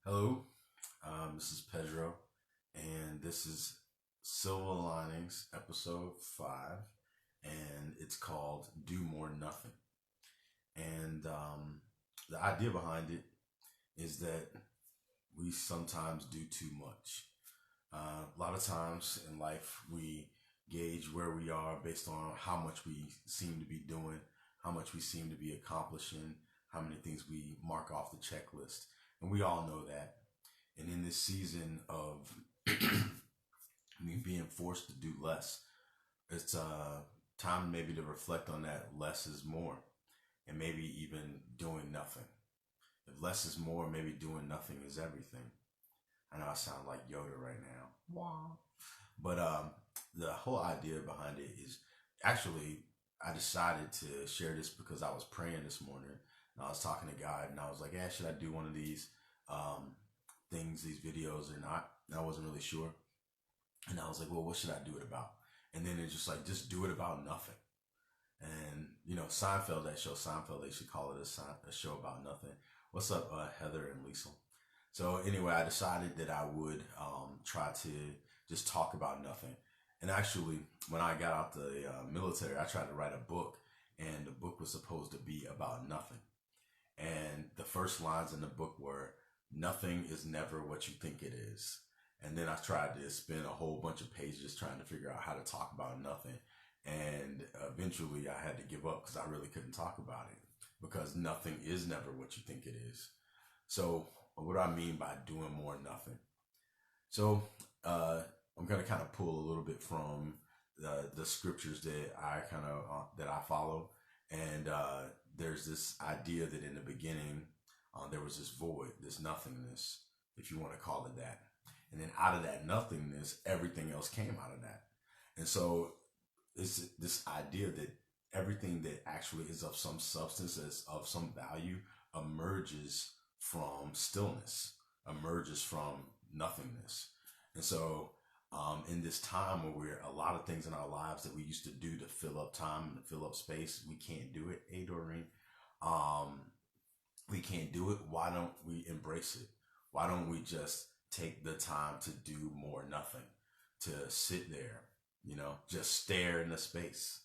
Hello, this is Pedro, and this is Silva Linings episode 5, and it's called Do More Nothing. And the idea behind it is that we sometimes do too much. A lot of times in life, we gauge where we are based on how much we seem to be doing, how much we seem to be accomplishing, how many things we mark off the checklist. And we all know that. And in this season of me being forced to do less, it's time maybe to reflect on that less is more, and maybe even doing nothing. If less is more, maybe doing nothing is everything. I know I sound like Yoda right now. Wow. But the whole idea behind it is actually I decided to share this because I was praying this morning and I was talking to God and I was like, "Yeah, should I do one of these things, these videos or not?" And I wasn't really sure. And I was like, "Well, what should I do it about?" And then it's just like, just do it about nothing. And Seinfeld, that show Seinfeld, they should call it a show about nothing. What's up, Heather and Lisa? So anyway, I decided that I would try to just talk about nothing. And actually, when I got out the military, I tried to write a book, and the book was supposed to be about nothing. And the first lines in the book were, "Nothing is never what you think it is." And then I tried to spend a whole bunch of pages trying to figure out how to talk about nothing. And eventually I had to give up because I really couldn't talk about it because nothing is never what you think it is. So what do I mean by doing more nothing? So I'm going to kind of pull a little bit from the scriptures that that I follow. And there's this idea that in the beginning, there was this void, this nothingness, if you want to call it that. And then out of that nothingness, everything else came out of that. And so it's this idea that everything that actually is of some substance, is of some value, emerges from stillness, emerges from nothingness. And so in this time where we're a lot of things in our lives that we used to do to fill up time and to fill up space, we can't do it. Hey, Doreen. We can't do it. Why don't we embrace it? Why don't we just take the time to do more nothing, to sit there, just stare into space,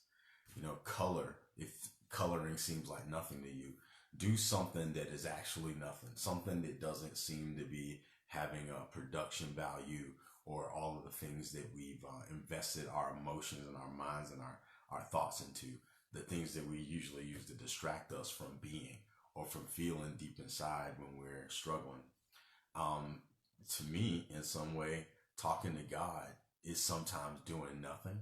color. If coloring seems like nothing to you, do something that is actually nothing, something that doesn't seem to be having a production value or all of the things that we've invested our emotions and our minds and our thoughts into, the things that we usually use to distract us from being or from feeling deep inside when we're struggling. To me, in some way, talking to God is sometimes doing nothing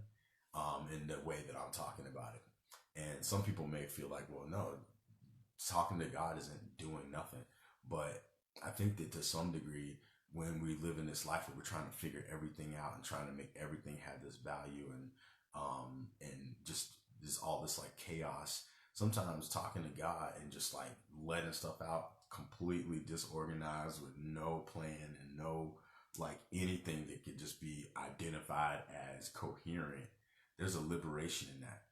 in the way that I'm talking about it. And some people may feel like, well, no, talking to God isn't doing nothing. But I think that to some degree, when we live in this life where we're trying to figure everything out and trying to make everything have this value and just all this like chaos, sometimes talking to God and just like letting stuff out completely disorganized with no plan and no like anything that could just be identified as coherent, there's a liberation in that.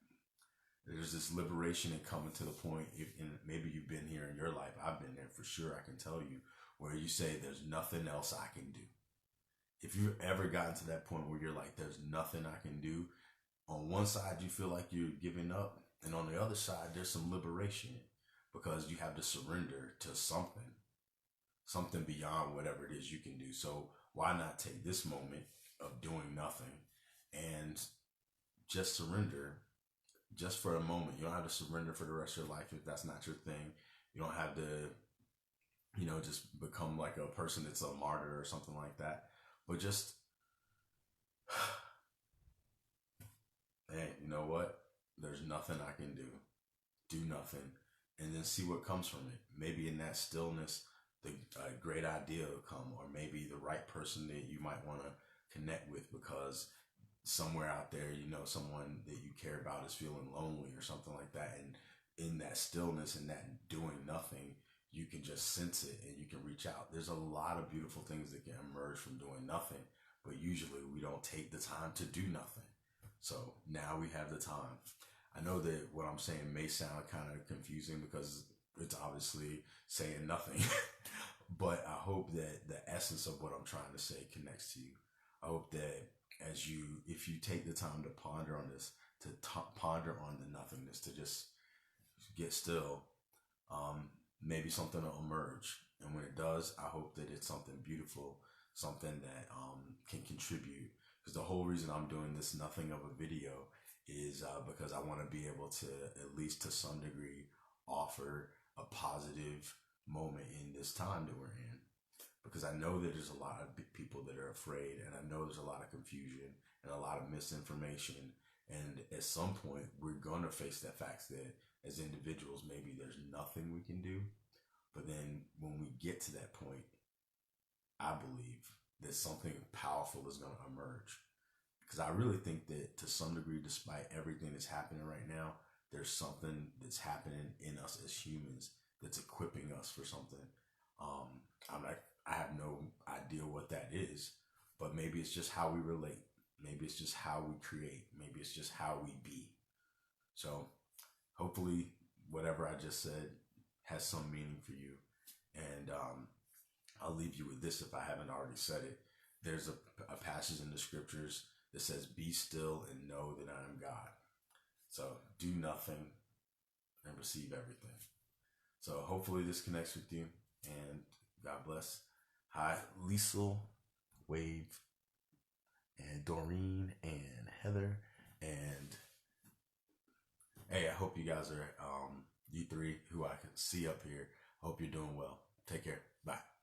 There's this liberation in coming to the point, and maybe you've been here in your life, I've been there for sure, I can tell you, where you say there's nothing else I can do. If you've ever gotten to that point where you're like, there's nothing I can do, on one side you feel like you're giving up, and on the other side there's some liberation because you have to surrender to something beyond whatever it is you can do. So why not take this moment of doing nothing and just surrender just for a moment? You don't have to surrender for the rest of your life if that's not your thing. You don't have to, just become like a person that's a martyr or something like that. But just, hey, you know what? There's nothing I can do. Do nothing. And then see what comes from it. Maybe in that stillness, the great idea will come, or maybe the right person that you might want to connect with because somewhere out there, someone that you care about is feeling lonely or something like that. And in that stillness and that doing nothing, you can just sense it and you can reach out. There's a lot of beautiful things that can emerge from doing nothing, but usually we don't take the time to do nothing. So now we have the time. I know that what I'm saying may sound kind of confusing because it's obviously saying nothing, But I hope that the essence of what I'm trying to say connects to you. I hope that if you take the time to ponder on this, to ponder on the nothingness, to just get still, maybe something will emerge. And when it does, I hope that it's something beautiful, something that can contribute. Because the whole reason I'm doing this nothing of a video is because I want to be able to, at least to some degree, offer a positive moment in this time that we're in. Because I know that there's a lot of people that are afraid, and I know there's a lot of confusion and a lot of misinformation. And at some point, we're going to face that fact that as individuals, maybe there's nothing we can do. But then when we get to that point, I believe that something powerful is going to emerge. Because I really think that to some degree, despite everything that's happening right now, there's something that's happening in us as humans that's equipping us for something. I have no idea what that is, but maybe it's just how we relate. Maybe it's just how we create. Maybe it's just how we be. So hopefully whatever I just said has some meaning for you. And I'll leave you with this if I haven't already said it. There's a passage in the scriptures that says, "Be still and know that I am God." So do nothing and receive everything. So hopefully this connects with you, and God bless. Hi, Liesel, Wave, and Doreen, and Heather, and hey, I hope you guys are, you three who I can see up here, I hope you're doing well. Take care. Bye.